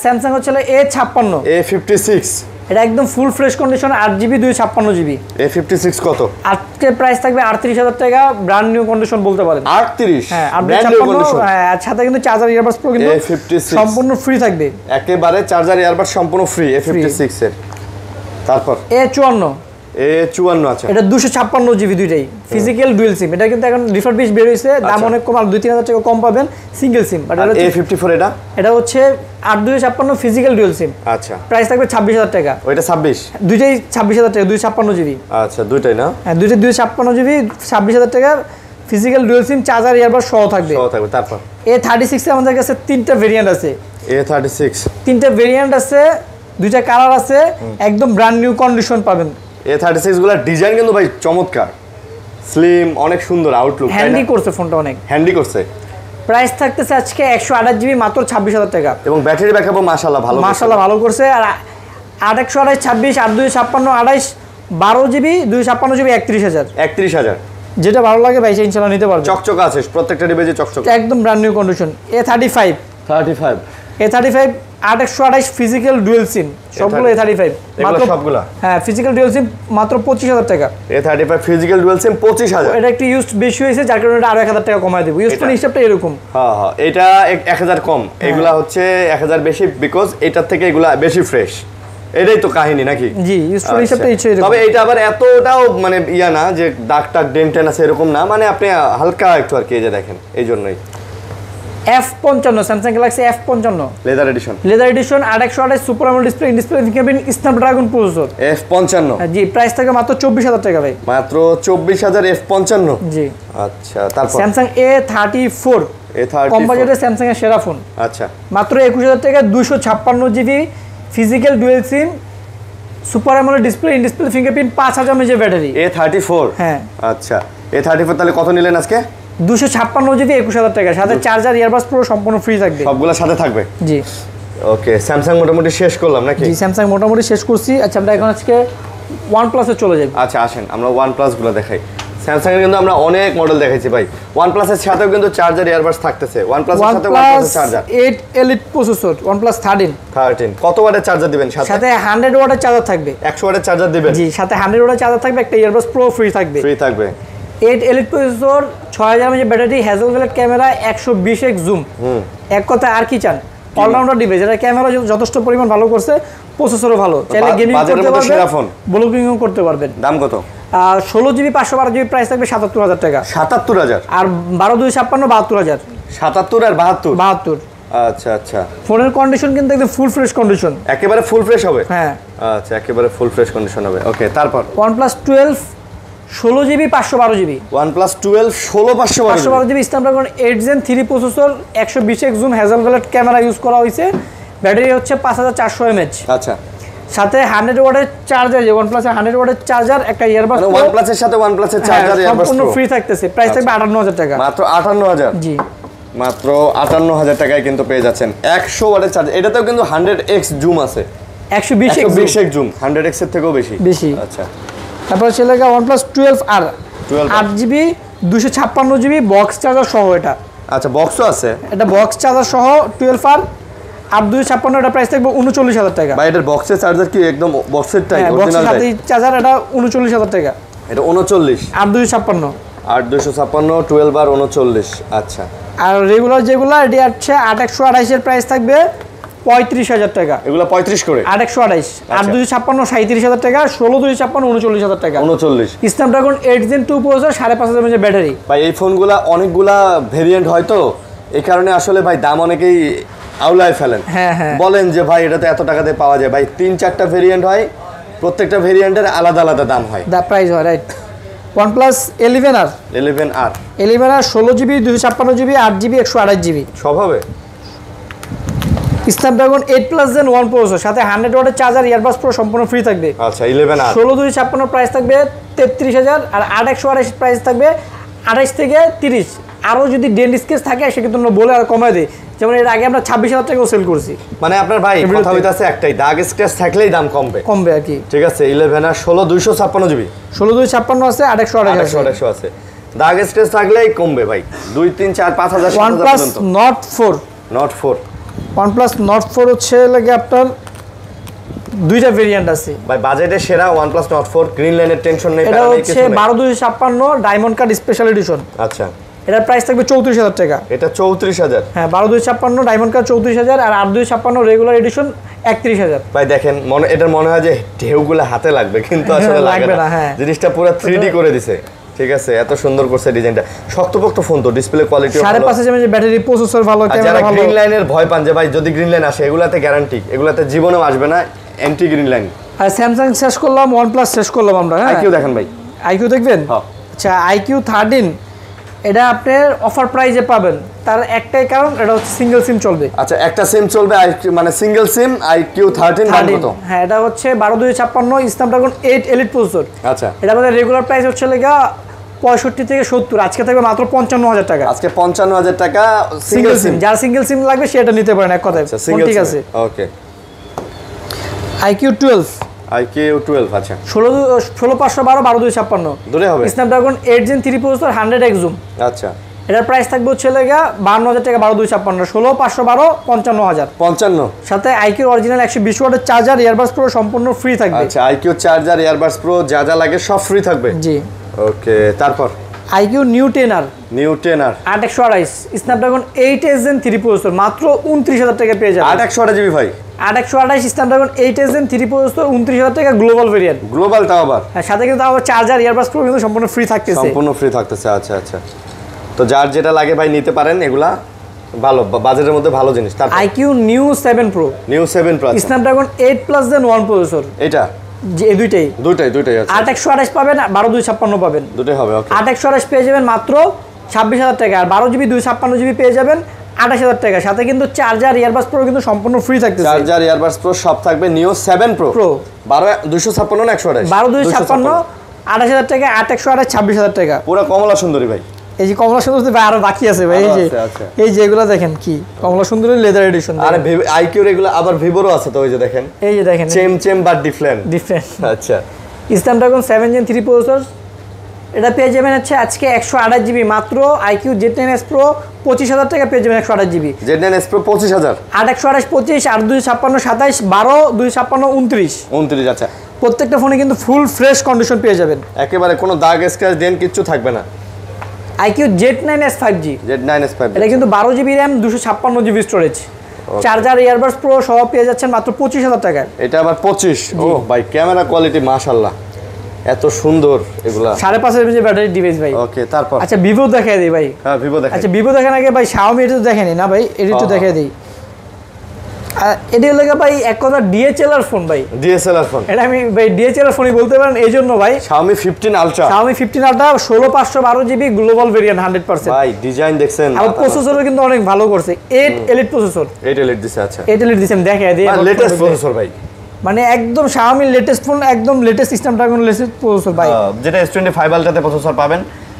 স্যামসাং হচ্ছে A56, এটা একদম ফুল fresh condition 8 GB 256 GB. A56 কত? আজকে প্রাইস থাকবে 38,000 টাকা, ব্র্যান্ড নিউ কন্ডিশন বলতে পারেন। 38, হ্যাঁ, 256, আর সাথে কিন্তু চার্জার ইয়ারবাডস প্রো কিন্তু A56 সম্পূর্ণ ফ্রি থাকবে, একেবারে চার্জার ইয়ারবাডস সম্পূর্ণ ফ্রি A56 এর। তারপর A54 আছে, এটা 256 জিবি দুইটাই ফিজিক্যাল ডুয়াল সিম। এটা কিন্তু এখন রিফারবিশ বের হইছে, দাম অনেক কম, আর 2-3 হাজার টাকা কম পাবেন সিঙ্গেল সিম। বাট এটা A54 এটা হচ্ছে 8-256 ফিজিক্যাল ডুয়াল সিম। আচ্ছা, প্রাইস থাকবে 26,000 টাকা। ওইটা 26, দুইটাই 26,000 টাকা, 256 জিবি। আচ্ছা, দুইটাই না? হ্যাঁ, দুইটাই 256 জিবি, 26,000 টাকা ফিজিক্যাল ডুয়াল সিম, চার্জার ইয়ারবাডস সহ থাকবে। তারপর A36 এর আমাদের কাছে 3টা ভেরিয়েন্ট আছে। A36 3টা ভেরিয়েন্ট আছে, 2টা কালার আছে, একদম ব্র্যান্ড নিউ কন্ডিশন পাবেন। A36 গুলোর ডিজাইন কিন্তু ভাই চমৎকার, স্লিম, অনেক সুন্দর আউটলুক, হ্যান্ডি করছে ফোনটা, অনেক হ্যান্ডি করছে। প্রাইস থাকতেছে আজকে 128 জিবি মাত্র 26,000 টাকা। এবং ব্যাটারি ব্যাকআপও মাশাআল্লাহ ভালো করছে। আর 8/128 26 8/256 28 12 জিবি 256 জিবি 31,000। যেটা ভালো লাগে ভাই ইনশাআল্লাহ নিতে পারবেন। চকচক আছে প্রত্যেকটা ডিভাইসে, চকচক একদম brand new condition. A35 8/128 physical dual SIM, সবগুলো A35 মাত্র, সবগুলো হ্যাঁ ফিজিক্যাল ডুয়াল সিম মাত্র 25,000 টাকা। A35 ফিজিক্যাল ডুয়াল সিম 25,000। এটা একটু ইউজড বেশি হয়েছে, যার কারণে এটা আরো 1,000 টাকা কমায় দেব। ইউজড ফোন হিসাবটা এরকম। হ্যাঁ, এটা 1,000 কম, এগুলা হচ্ছে 1,000 বেশি, বিকজ এটার থেকে এগুলা বেশি ফ্রেশ। এটাই তো কাহিনী নাকি? জি, ইউজ ফোন হিসাবটা ইচ্ছে এরকম। তবে এটা আবার এতটাও মানে ইয়া না যে দাগ টাগ ডেন্টেন আছে এরকম না, মানে আপনি হালকা একটু আর কি, এই যে দেখেন, এই জন্যই। F55 Samsung Galaxy F55 leather addition 8/128 super AMOLED display, display fingerprint Snapdragon processor. F55 জি, প্রাইস থাকে মাত্র 24,000 টাকা ভাই। মাত্র 24,000 F55। জি, আচ্ছা। তারপর স্যামসাং A34 কম বাজেটের স্যামসাং এর সেরা ফোন। আচ্ছা, মাত্র 21,000 টাকা, 256 GB physical dual SIM, super AMOLED display, in display fingerprint, 5000 mAh battery. A34, হ্যাঁ। আচ্ছা, A34 তাহলে কত নিলেন আজকে? 256 জিবি 21,000 টাকা, সাথে চার্জার ইয়ারবাডস পুরো সম্পূর্ণ ফ্রি থাকবে, সবগুলো সাথে থাকবে। জি। ওকে, স্যামসাং মোটামুটি শেষ করলাম নাকি? জি, স্যামসাং মোটামুটি শেষ করছি। আচ্ছা, আমরা এখন আজকে OnePlus এ চলে যাব। আচ্ছা, আসেন আমরা OnePlus গুলো দেখাই। স্যামসাং এর কিন্তু আমরা অনেক মডেল দেখাইছি ভাই। OnePlus এর সাথেও কিন্তু চার্জার ইয়ারবাডস থাকতেছে। OnePlus এর সাথে OnePlus charger 8 elite processor, OnePlus 13 কত ওয়াটের চার্জার দিবেন সাথে? সাথে 100 ওয়াটের চার্জার থাকবে। 100 ওয়াটের চার্জার দিবেন? জি, সাথে 100 ওয়াটের চার্জার থাকবে, একটা ইয়ারবাডস প্রো ফ্রি থাকবে। 8 elite processor, 6000 mAh battery, Hasselblad camera, 120x zoom. এক কথা আর কি চান? অলরাউন্ডার ডিভাইস, এটা ক্যামেরা যথেষ্ট পরিমাণ ভালো করছে, প্রসেসরও ভালো, চাইলে গেমিং করতে পারবেন, ব্লগিংও করতে পারবেন। দাম কত? 16 জিবি 512 জিবি প্রাইস থাকবে 77,000 টাকা। 77,000? আর 12/256 72,000। 77 আর 72? আচ্ছা আচ্ছা। ফোনের কন্ডিশন কিন্তু একদম ফুল ফ্রেশ কন্ডিশন, একেবারে ফুল ফ্রেশ হবে? হ্যাঁ। আচ্ছা, একেবারে ফুল ফ্রেশ কন্ডিশন হবে। ওকে, তারপর OnePlus 12 16 GB 512 GB. OnePlus 12 16 512 GB Snapdragon 8 Gen 3 processor, 120x zoom, Hasselblad camera use করা হয়েছে, ব্যাটারি হচ্ছে 5400 mAh। আচ্ছা, সাথে 100 ওয়াটের চার্জার, যে OnePlus এর 100 ওয়াটের চার্জার, একটা ইয়ারবাডস। মানে OnePlus এর সাথে OnePlus এর চার্জার ইয়ারবাডস সম্পূর্ণ ফ্রি থাকতেছে, প্রাইস থাকবে 58,000 টাকা। মাত্র 58,000? জি, মাত্র 58,000 টাকায় কিন্তু পেয়ে যাচ্ছেন 100 ওয়াটের চার্জার। এটাতেও কিন্তু 100x জুম আছে, 120x জুম, 100x এর থেকেও বেশি। বেশি। আচ্ছা, তারপর হচ্ছে লাগে OnePlus 12R 8GB 256GB box charger সহ এটা। আচ্ছা বক্সও আছে, এটা বক্স চার্জার সহ 12R 8/256, এটা প্রাইস থাকবে 39,000 টাকা। ভাই এটার বক্সের চার্জার কি একদম বক্সের টাইপ বক্সের সাথে চার্জার, এটা 39,000 টাকা। এটা 39 8/256 8/256 12R 39। আচ্ছা আর রেগুলার যেগুলো এটি হচ্ছে 8/128 এর প্রাইস থাকবে 35,000 টাকা। এগুলো 35 করে 8/128 8/256 37,000 টাকা, 16/256 39,000 টাকা। 39 Snapdragon 8 Gen 2 processor 5,500 mAh battery. ভাই এই ফোনগুলা অনেকগুলা ভেরিয়েন্ট হয় তো এই কারণে আসলে ভাই দাম অনেকেই আউলায় ফেলেন। বলেন যে ভাই এটা তো এত টাকাতে পাওয়া যায়, ভাই 3-4টা ভেরিয়েন্ট হয়, প্রত্যেকটা ভেরিয়েন্টের আলাদা আলাদা দাম হয়, দা প্রাইস হয় right. OnePlus 11R 11R 16GB 256GB 8GB 128GB সব হবে। স্ন্যাপড্রাগন 8 Gen 1 প্রসেসর সাথে 100 ওয়াটের চার্জার ইয়ারবাডস প্রো সম্পূর্ণ ফ্রি থাকবে। আচ্ছা 11R 16/256 প্রাইস থাকবে 33,000 আর 8/128 প্রাইস থাকবে 28 থেকে 30। আরও যদি ডেন্ট স্কেচ থাকে সেক্ষেত্রে আমরা বলে আর কমায় দিই, যেমন এর আগে আমরা 26,000 টাকাও সেল করছি। মানে আপনার ভাই কথা হইতাছে একটাই, দাগ স্ক্র্যাচ থাকলেই দাম কমবে আর কি। ঠিক আছে 11R 16/256GB 16/256 আছে 8/128 আছে, দাগ স্ক্র্যাচ থাকলেই কমবে ভাই 2 3 4 5,000 OnePlus Nord 4 OnePlus Nord 4 হচ্ছে লাগে আপনার দুইটা ভেরিয়েন্ট আছে ভাই, বাজেটে সেরা OnePlus Nord 4 গ্রিন লাইনের টেনশন নেই, এটা হচ্ছে 12/256 ডায়মন্ড কাট স্পেশাল এডিশন। আচ্ছা এটার প্রাইস থাকবে 34,000 টাকা। এটা 34,000? হ্যাঁ 12/256 ডায়মন্ড কাট 34,000 আর 8/256 রেগুলার এডিশন 31,000। ভাই দেখেন এটার মনে হয় যে ঢেউগুলো হাতে লাগবে, কিন্তু আসলে লাগবে না, জিনিসটা পুরো 3D করে দিছে। ঠিক আছে এত সুন্দর করছে ডিজাইনটা, শক্তপোক্ত ফোন তো, ডিসপ্লে কোয়ালিটি ভালো, 5.5 mAh ব্যাটারি, প্রসেসর ভালো, ক্যামেরা ভালো। গ্রিন লাইনের ভয় পান যে ভাই যদি গ্রিন লাইন আসে, এগুলাতে গ্যারান্টি, এগুলাতে জীবনেও আসবে না অ্যান্টি গ্রিন লাইন। আর স্যামসাং শেষ করলাম, OnePlus শেষ করলাম আমরা। হ্যাঁ আইকিউ দেখেন ভাই, আইকিউ দেখবেন। আচ্ছা আইকিউ 13 এটা আপনার অফার প্রাইজে পাবেন, তার একটাই কারণ এটা হচ্ছে সিঙ্গেল সিম চলবে। আচ্ছা একটা সিম চলবে, মানে সিঙ্গেল সিম আইকিউ 13 দাম কত? হ্যাঁ এটা হচ্ছে 12/256 স্ন্যাপড্রাগন 8 এলিট প্রসেসর। আচ্ছা এটা আমাদের রেগুলার প্রাইস হচ্ছে লাগা 65 থেকে 70, আজকে থাকবে মাত্র 55,000 টাকা। আজকে 55,000 টাকা সিঙ্গেল সিম, যার সিঙ্গেল সিম লাগবে সেটা নিতে পারেন এক কথায়। ঠিক আছে ওকে। আইকিউ 12 আচ্ছা 16/512 12/256 দূরে হবে। Snapdragon 8 Gen 3 processor 100x zoom. আচ্ছা এটার প্রাইস থাকবে হচ্ছে লাগা 52,000 টাকা 12/256 16/512 55,000 সাথে আইকিউ অরিজিনাল 120 ওয়াটের চার্জার ইয়ারবাডস প্রো সম্পূর্ণ ফ্রি থাকবে। আচ্ছা আইকিউ চার্জার ইয়ারবাডস প্রো যা যা লাগে সব ফ্রি থাকবে। জি ওকে। তারপর iQOO Neo 10R 8/128 Snapdragon 8 Gen 3 processor মাত্র 29,000 টাকা পেয়ে যাবেন। 8/128 ভাই, 8/128 স্ন্যাপড্রাগন 8 Gen 3 প্রসেসর 29,000 টাকা গ্লোবাল ভেরিয়েন্ট। গ্লোবাল তাও আবার, সাথে কিন্তু আবার চার্জার ইয়ারবাডস প্রো কিন্তু সম্পূর্ণ ফ্রি থাকতেছে। আচ্ছা আচ্ছা। তো যার যেটা লাগে ভাই নিতে পারেন, এগুলা ভালো বাজেটের মধ্যে ভালো জিনিস। তারপর iQOO Neo 7 Pro Snapdragon 8 Gen 1 processor, এটা যে দুইটাই আছে। 8/128 পাবেন, 12/256 পাবেন, দুটোই হবে। ওকে 8/128 পেয়ে যাবেন মাত্র 26,000 টাকা, আর 12GB 256GB পেয়ে যাবেন 28,000 টাকা। সাথে কিন্তু চার্জার ইয়ারবাডস প্রো কিন্তু সম্পূর্ণ ফ্রি থাকতেছে। চার্জার ইয়ারবাডস প্রো সব থাকবে। নিও 7 প্রো 12/256 না 128? 12/256 28,000 টাকা, 8/128 26,000 টাকা। পুরো কমলা সুন্দরী ভাই। এই যে কমলা সুন্দরী ভাই আরো বাকি আছে ভাই, এই যে এগুলো দেখেন কি কমলা সুন্দরী লেদার এডিশন। আরে আইকিউর এগুলো আবার ভিভোরও আছে তো, ওই যে দেখেন, এই যে দেখেন চেম বাট ডিফারেন্ট। আচ্ছা স্ন্যাপড্রাগন 7 Gen 3 প্রসেসর, এটা পেয়ে যাবেন হচ্ছে আজকে 128GB মাত্র। আইকিউ Z9S Pro 25,000 টাকা পেয়ে যাবেন 128GB। Z9S Pro 25,000, 8/128 25, 8/256 27, 12/256 29। আচ্ছা প্রত্যেকটা ফোনে কিন্তু ফুল ফ্রেশ কন্ডিশন পেয়ে যাবেন, একেবারে কোনো দাগ স্ক্র্যাচ ডেন্ট কিচ্ছু থাকবে না। আইকিউ Z9S 5G, এটা কিন্তু 12GB RAM 256GB storage, charger earbuds pro সহ পেয়ে যাচ্ছেন মাত্র 25,000 টাকায়। এটা আবার 25? ও ভাই ক্যামেরা কোয়ালিটি মাশাআল্লাহ এত সুন্দর, এগুলা 5.5 mAh ব্যাটারি ডিভাইস ভাই। ওকে তারপর আচ্ছা ভিভো দেখাই দেই ভাই। হ্যাঁ ভিভো দেখাই। আচ্ছা ভিভো দেখার আগে ভাই Xiaomi এটা তো দেখেনি না ভাই, এটা একটু দেখাই দেই। এটা লাগা ভাই এক কথা ডিএসএলআর ফোন ভাই, ডিএসএলআর ফোন। এটা আমি ভাই ডিএসএলআর ফোনই বলতে পারেন এই জন্য ভাই। Xiaomi 15 Ultra 16/512GB global variant 100%। ভাই ডিজাইন দেখছেন, আর প্রসেসরও কিন্তু অনেক ভালো করছে, 8 এলিট প্রসেসর। 8 এলিট দিছে। আচ্ছা 8 এলিট দিছেন, দেখাই দেই লেটেস্ট প্রসেসর ভাই, মানে একদম Xiaomi লেটেস্ট ফোন, একদম লেটেস্ট স্ন্যাপড্রাগন লেটেস্ট প্রসেসর ভাই। যেটা S25 Ultra তে প্রসেসর পাবেন,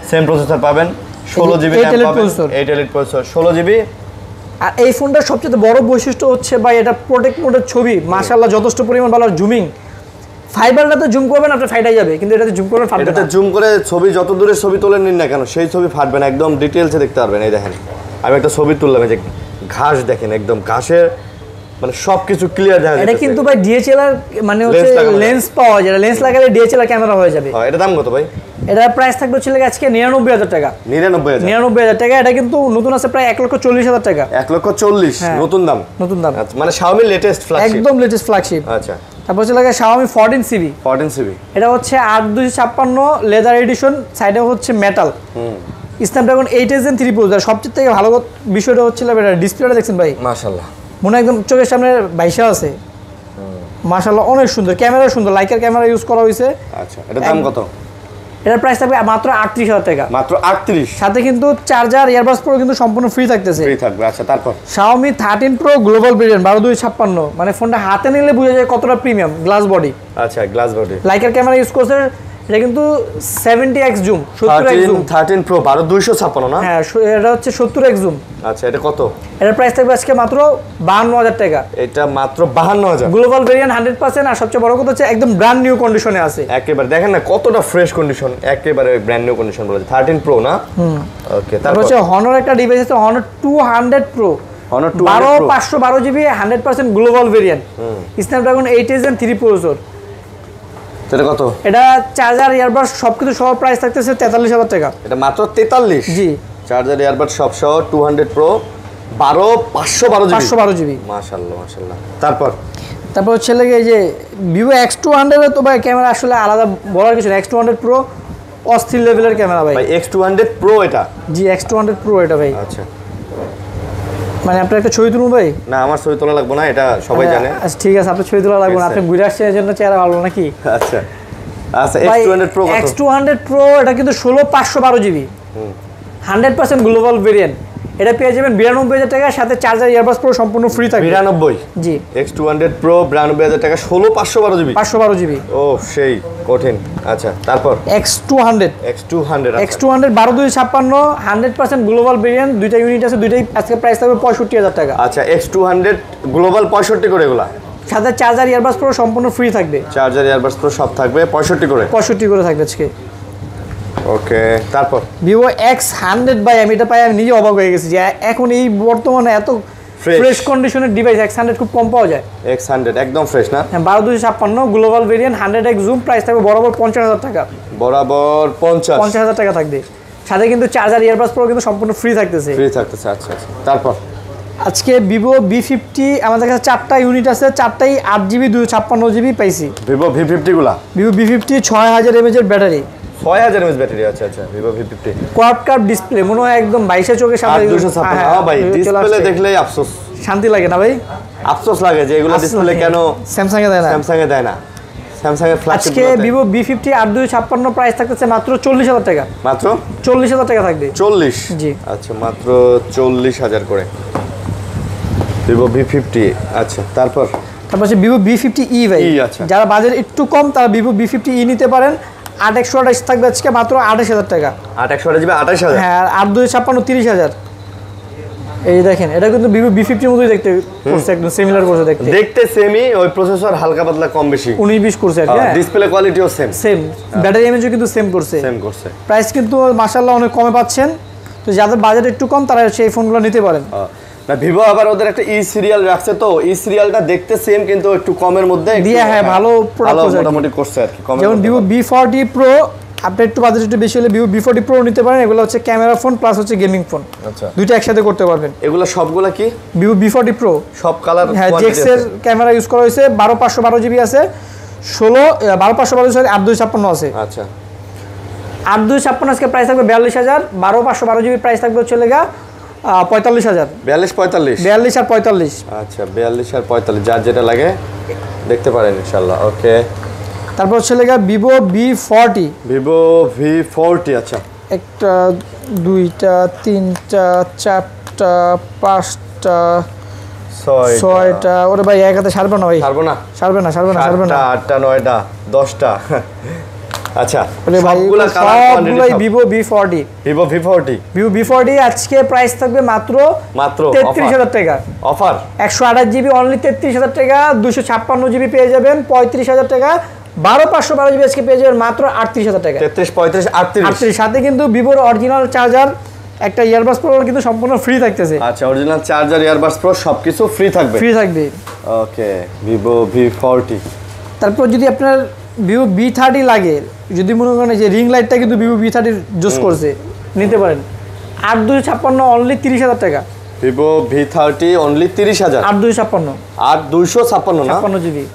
সেম প্রসেসর পাবেন, 16GB RAM পাবেন, 8 এলিট প্রসেসর 16GB। আর এই ফোনটার সবচেয়ে বড় বৈশিষ্ট্য হচ্ছে ভাই এটা প্রোটেক্ট মোডের ছবি মাশাআল্লাহ যথেষ্ট পরিমাণ ভালো, জুমিং ফাইবারটাতে জুম করবেন আপনার ফাইটা যাবে, কিন্তু এটাতে জুম করবেন ফাটবে না। এটাতে জুম করে ছবি যত দূরে ছবি তোলেন নিন না কেন সেই ছবি ফাটবে না, একদম ডিটেইলসে দেখতে পারবেন। এই দেখেন আমি একটা ছবি তুললাম, এই যে ঘাস দেখেন, একদম ঘাসের মানে সবকিছু ক্লিয়ার দেখা যাচ্ছে। এটা কিন্তু ভাই ডিএসএলআর মানে হচ্ছে লেন্স পাওয়া যায়, লেন্স লাগালে ডিএসএলআর ক্যামেরা হয়ে যাবে। এটা দাম কত ভাই? এটার প্রাইস থাকবে হচ্ছে আজকে 99,000 টাকা। 99,000 টাকা। এটা কিন্তু নতুন আছে প্রায় 1,40,000 টাকা। 1,40,000 নতুন দাম? নতুন দাম। আচ্ছা, মানে Xiaomi লেটেস্ট ফ্ল্যাগশিপ, একদম লেটেস্ট ফ্ল্যাগশিপ। আচ্ছা, তারপর হচ্ছে Xiaomi 14CB। 14CB এটা হচ্ছে 8256 লেদার এডিশন, সাইডে হচ্ছে মেটাল। Snapdragon 8 Gen 3 processor. সবচেয়ে থেকে ভালো বিষয়টা হচ্ছে এটা ডিসপ্লেটা দেখছেন ভাই, মাশাআল্লাহ, মনে একদম চোখের সামনে বাইশা আছে। মাশাআল্লাহ অনেক সুন্দর, ক্যামেরা সুন্দর, লাইকার ক্যামেরা ইউজ করা হয়েছে। আচ্ছা, এটা দাম কত? এটার প্রাইস থাকবে মাত্র 38,000 টাকা। মাত্র 38? সাথে কিন্তু চার্জার, ইয়ারবাডস প্রো কিন্তু সম্পূর্ণ ফ্রি থাকতেছে। ফ্রি থাকবে, আচ্ছা। তারপর Xiaomi 13 Pro গ্লোবাল ভেরিয়েন্ট 12256, মানে ফোনটা হাতে নিলে বোঝা যায় কতটা প্রিমিয়াম। গ্লাস বডি, আচ্ছা, glass body, liker camera use করছে। এটা কিন্তু 70x zoom, 70x zoom. 13 Pro 12256 না? হ্যাঁ, এটা হচ্ছে 70x জুম। আচ্ছা, এটা কত? এটার প্রাইস থাকবে আজকে মাত্র 52,000 টাকা। এটা মাত্র 52,000। গ্লোবাল ভেরিয়েন্ট 100%, আর সবচেয়ে বড় কথা হচ্ছে একদম ব্র্যান্ড নিউ কন্ডিশনে আছে। একেবারে দেখেন না কতটা ফ্রেশ কন্ডিশন, একেবারে ব্র্যান্ড নিউ কন্ডিশন বলেছে 13 Pro না? ওকে, তারপর হচ্ছে Honor একটা ডিভাইস আছে, Honor 200 Pro। Honor 200 Pro 512 GB 100% global variant, Snapdragon 8 Gen 3 processor. এটা কত? এটা চার্জার, ইয়ারবাডস সবকিছু সহ প্রাইস থাকতেছে 43,000 টাকা। এটা মাত্র 43? জি, চার্জার, ইয়ারবাড সব সহ 200 Pro 512 জিবি। 512 জিবি। মাশাআল্লাহ, মাশাআল্লাহ। তারপর হচ্ছে এই যে Vivo X200 এর তো ভাই ক্যামেরা আসলে আলাদা বলার কিছু না। X200 Pro অস্থির লেভেলের ক্যামেরা ভাই। X200 Pro এটা? জি, X200 Pro এটা ভাই। আচ্ছা, মানে আপনার একটা ছবি তুলুন ভাই? না, আমার ছবি তোলা লাগবে না, এটা সবাই জানে। আচ্ছা, ঠিক আছে, আপনার ছবি তোলা লাগবে না, আপনি ঘুরে আসছেন এর জন্য চেহারা ভালো নাকি? আচ্ছা, আচ্ছা। X200 Pro কত? X200 Pro এটা কিন্তু 16512 জিবি, 100% গ্লোবাল ভেরিয়েন্ট। এটা পেয়ে যাবেন 92,000 টাকা, সাথে চার্জার, ইয়ারবাডস প্রো সম্পূর্ণ ফ্রি থাকবে। 92? জি, X200 Pro 92,000 টাকা, 16512 জিবি। 512 জিবি। ও সেই কঠিন। আচ্ছা, তারপর X200 12 256 100% গ্লোবাল ভেরিয়েন্ট, দুইটা ইউনিট আছে, দুইটাই আজকে প্রাইস থাকবে 65,000 টাকা। আচ্ছা, X200 গ্লোবাল 65 করে এগুলা, সাথে চার্জার, ইয়ারবাডস প্রো সম্পূর্ণ ফ্রি থাকবে। চার্জার, ইয়ারবাডস প্রো সব থাকবে 65 করে। 65 করে থাকবে আজকে। ওকে, তারপর Vivo X100 ভাই, আমি এটা পাই আমি নিজে অবাক হয়ে গেছি যে এখন এই বর্তমানে এত ফ্রেশ কন্ডিশনের ডিভাইস X100 খুব কম পাওয়া যায়। X100 একদম ফ্রেশ না? হ্যাঁ, 12256 global variant 100x zoom, price থাকবে বরাবর 50,000 টাকা। বরাবর 50,000 টাকা থাকবে, সাথে কিন্তু চার্জার, ইয়ারবাডস প্রো কিন্তু সম্পূর্ণ ফ্রি থাকতেছে। আচ্ছা, আচ্ছা। তারপর আজকে Vivo V50 আমাদের কাছে 4টা ইউনিট আছে, 4টাই 8GB 256 জিবি পাইছি। Vivo V50 গুলা? Vivo V50 6000 mAh এর ব্যাটারি, 6000 mAh ব্যাটারি। আচ্ছা, আচ্ছা, Vivo V50 quad curve display, মনে হয় একদম 22 চোখের সামনে। 256 ভাই, ডিসপ্লে দেখলেই আফসোস, শান্তি লাগে না ভাই? আফসোস লাগে যে এগুলো ডিসপ্লে কেন স্যামসাং এ দেয় না। স্যামসাং এর ফ্ল্যাগশিপ। আজকে Vivo V50 8256 প্রাইস থাকতেছে মাত্র 40,000 টাকা। মাত্র 40,000 টাকা থাকবে। 40? জি, আচ্ছা, মাত্র 40,000 করে Vivo V50। আচ্ছা, তারপর হচ্ছে Vivo V50e ভাই। আচ্ছা, যারা বাজেট একটু কম তারা Vivo V50e নিতে পারেন। 8/128 থাকবে আজকে মাত্র 28,000 টাকা। 8/128 জিবি 28,000? হ্যাঁ, 8/256 30,000। এই দেখেন, এটা কিন্তু Vivo V50 এর মতোই দেখতে করছে, একদম সিমিলার করছে দেখতে সেমই, ওই প্রসেসর হালকা পাতলা কম বেশি 19-20 করছে আর কি। হ্যাঁ, ডিসপ্লে কোয়ালিটিও সেম, ব্যাটারি এমএএইচও কিন্তু সেম করছে। প্রাইস কিন্তু মাশাআল্লাহ অনেক কমে পাচ্ছেন, তো যাদের বাজেট একটু কম তারা সেই ফোনগুলো নিতে পারেন। না, ভিভো আবার ওদের একটা ই সিরিয়াল রাখছে, তো ই সিরিয়ালটা দেখতে সেম কিন্তু একটু কমের মধ্যে দিয়ে, হ্যাঁ, ভালো প্রোডাক্ট মোটামুটি করছে আর কি। যেমন Vivo V40 Pro, আপনি একটু বাজেট একটু বেশি হলে Vivo V40 Pro নিতে পারেন। এগুলো হচ্ছে ক্যামেরা ফোন প্লাস হচ্ছে গেমিং ফোন, আচ্ছা, দুইটা একসাথে করতে পারবেন। এগুলো সবগুলা কি Vivo V40 Pro সব কালার? হ্যাঁ, জেক্স এর ক্যামেরা ইউজ করা হয়েছে, 12512 জিবি আছে, 12512 8256 আছে। আচ্ছা, 8256 আজকে প্রাইস থাকবে 42,000, 12512 জিবি প্রাইস থাকবে হচ্ছে 45,000। 42 আর 45। আচ্ছা, 42 আর 45, যার যেটা লাগে দেখতে পারেন ইনশাআল্লাহ। ওকে, তারপর হচ্ছে Vivo V40। আচ্ছা, একটা, দুইটা, তিনটা, চারটা, পাঁচটা, ছয়টা। ওরে ভাই, এক হাতে সারবে না ভাই, সারবে না। 8টা 9টা 10টা। আচ্ছা, সবগুলাই Vivo V40। Vivo V40 আজকে প্রাইস থাকবে মাত্র 33,000 টাকা। অফার 128 জিবি অনলি 33,000 টাকা। 256 জিবি পেয়ে যাবেন 35,000 টাকা। 12512 জিবি আজকে পেয়ে যাবেন মাত্র 38000 টাকা। 33 35 38 সাথে কিন্তু ভিভোর অরিজিনাল চার্জার, একটা ইয়ারবাডস প্রো কিন্তু সম্পূর্ণ ফ্রি থাকতেছে। আচ্ছা, অরিজিনাল চার্জার, ইয়ারবাডস প্রো সবকিছু ফ্রি থাকবে। ওকে, ভিভো V40। তারপর যদি আপনার ভিভো V30 লাগে, যদি মনে করেন যে রিং লাইটটা কিন্তু ভিভো V30 জুস করছে, নিতে পারেন 8256 অনলি 30000 টাকা। Vivo V30 only 30000। 8256 8256 না? 56 জিবি।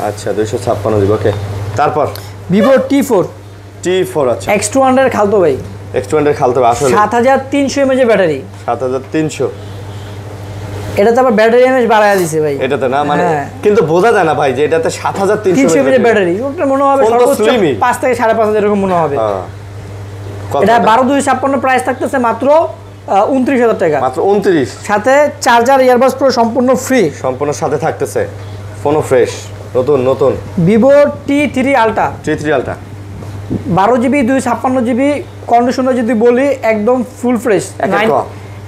আচ্ছা, 256 জিবি। ওকে, তারপর ভিভো T4। আচ্ছা, X200 খালতো ভাই, X200 খালতে হবে আসলে। 7300 mAh ব্যাটারি। 7300। এটাতে আবার ব্যাটারি এমএএইচ বাড়ায়া দিছে ভাই। এটাতে না মানে কিন্তু বোঝা যায় না ভাই যে এটাতে 7300 mAh ব্যাটারি। ওটা মনে হবে সর্বোচ্চ 5 থেকে 5.5 এরকম মনে হবে। এটা 12256 প্রাইস থাকতেছে মাত্র 29000 টাকা। মাত্র 29। সাথে চার্জার, ইয়ারবাডস প্রো সম্পূর্ণ ফ্রি। সম্পূর্ণ সাথে থাকতেছে। ফোনও ফ্রেশ, নতুন। Vivo T3 ultra. 12 GB 256 GB কন্ডিশনে যদি বলি একদম ফুল ফ্রেশ,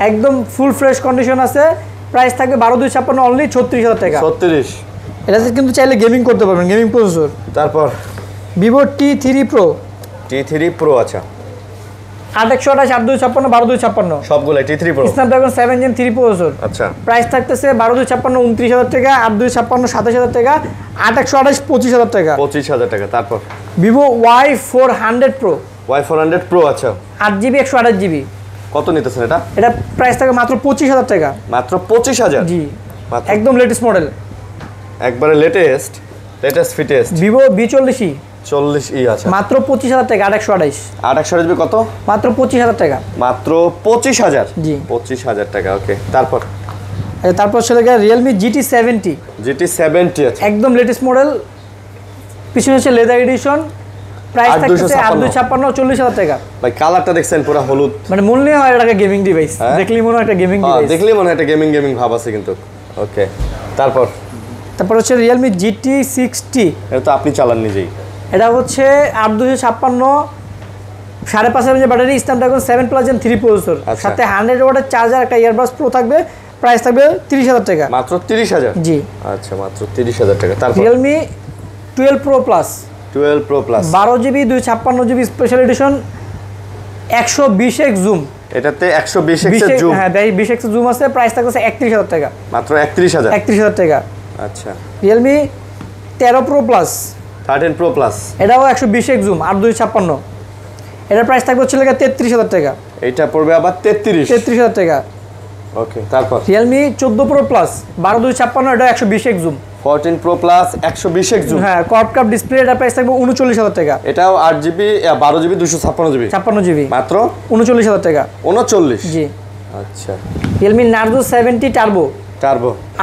একদম ফুল ফ্রেশ কন্ডিশন আছে। প্রাইস থাকবে 12256 অনলি 36000 টাকা। 36। এটাতে কিন্তু চাইলে গেমিং করতে পারবেন, গেমিং প্রসেসর। তারপর ভিভো T3 Pro। আচ্ছা, 8128 8256 12256 সবগুলো T3 Pro, Snapdragon 7 Gen 3 processor. আচ্ছা, প্রাইস থাকতেছে 12256 29000 টাকা, 8256 27000 টাকা, 8128 25000 টাকা। 25000 টাকা। তারপর ভিভো Y400 Pro। আচ্ছা, 8GB 128GB। কত নিতেছেন এটা? এটা প্রাইস থাকে মাত্র 25000 টাকা। মাত্র 25000? জি, একদম লেটেস্ট মডেল, একবারে latest fittest. Vivo V40 40E আচ্ছা, মাত্র 25000 টাকা। 8128 828 কত? মাত্র 25000 টাকা। মাত্র 25000? জি, 25000 টাকা। ওকে, তারপর চলে গেল Realme GT70। আচ্ছা, একদম লেটেস্ট মডেল, পিছনে হচ্ছে লেদার এডিশন। প্রাইস থাকতেছে 8256 40000 টাকা। ভাই কালারটা দেখছেন পুরো হলুদ, মানে মনে হয় এটা গেমিং ডিভাইস, দেখলেই মনে হয় একটা গেমিং ডিভাইস, দেখলেই মনে হয় একটা গেমিং ভাব আছে কিন্তু। ওকে, তারপর হচ্ছে Realme GT60। এটা তো আপনি চালান নিজেই। এটা হচ্ছে 8256 5.5 mAh battery, Snapdragon 7+ Gen 3 processor, সাথে 100 ওয়াটের চার্জার, একটা ইয়ারবাডস প্রো থাকবে। প্রাইস থাকবে 30000 টাকা। মাত্র 30000? জি, আচ্ছা, মাত্র 30000 টাকা। তারপর Realme 12 Pro Plus। 12 GB 256GB special edition, 120x zoom. এটাতে 120x জুম? হ্যাঁ, 20x জুম আছে। প্রাইস থাকছে 31000 টাকা। মাত্র 31000 টাকা। আচ্ছা, Realme 13 Pro Plus। 13 Pro Plus, এটাও 120x জুম, 8256। এটার প্রাইস থাকবে হচ্ছে 33000 টাকা। এইটা পড়বে আবার 33000 টাকা। ওকে, তারপর Realme 14 Pro Plus 12256, এটা 120x zoom. 14 Pro Plus 120x zoom, হ্যাঁ, কর্ভ কাপ ডিসপ্লে। এটার প্রাইস থাকবে 39000 টাকা। এটাও 8GB 12GB 256GB, 56GB মাত্র 39000 টাকা। 39? জি। আচ্ছা, Realme Narzo 70 Turbo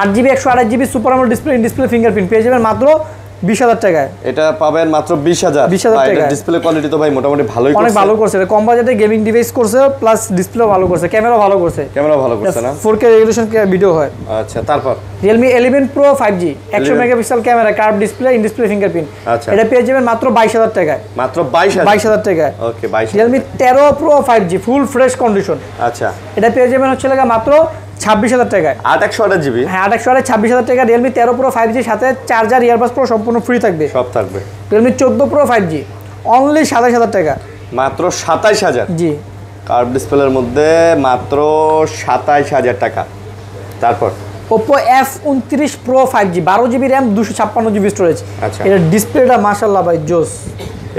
8GB 128GB super AMOLED display fingerprint পেয়ে যাবেন মাত্র 20000 টাকায়। এটা পাবেন মাত্র 20000 টাকা। ডিসপ্লে কোয়ালিটি তো ভাই মোটামুটি ভালোই, অনেক ভালো করছে। এটা কম বাজেটে গেমিং ডিভাইস করছে, প্লাস ডিসপ্লে ভালো করছে, ক্যামেরা ভালো করছে না? 4K রেজোলিউশন ভিডিও হয়। আচ্ছা, তারপর Realme 11 Pro 5G 100 megapixel camera, curve display, in display fingerprint. আচ্ছা, এটা পেয়ে যাবেন মাত্র 22000 টাকায়। মাত্র 22000 টাকায়। ওকে, 22000। Realme 13 Pro 5G ফুল ফ্রেশ কন্ডিশন। আচ্ছা, এটা পেয়ে যাবেন হচ্ছে মাত্র 26000 টাকায়। 8/128GB? হ্যাঁ, 26000 টাকা। Realme 13 Pro 5G সাথে চার্জার, ইয়ারবাডস প্রো সম্পূর্ণ ফ্রি থাকবে। সব থাকবে। Realme 14 Pro 5G অনলি 27000 টাকা। মাত্র 27000? জি, কার্ভ ডিসপ্লের মধ্যে মাত্র 27000 টাকা। তারপর Oppo F29 Pro 5G 12GB RAM 256GB storage. আচ্ছা, এটা ডিসপ্লেটা মাশাআল্লাহ ভাই জোস।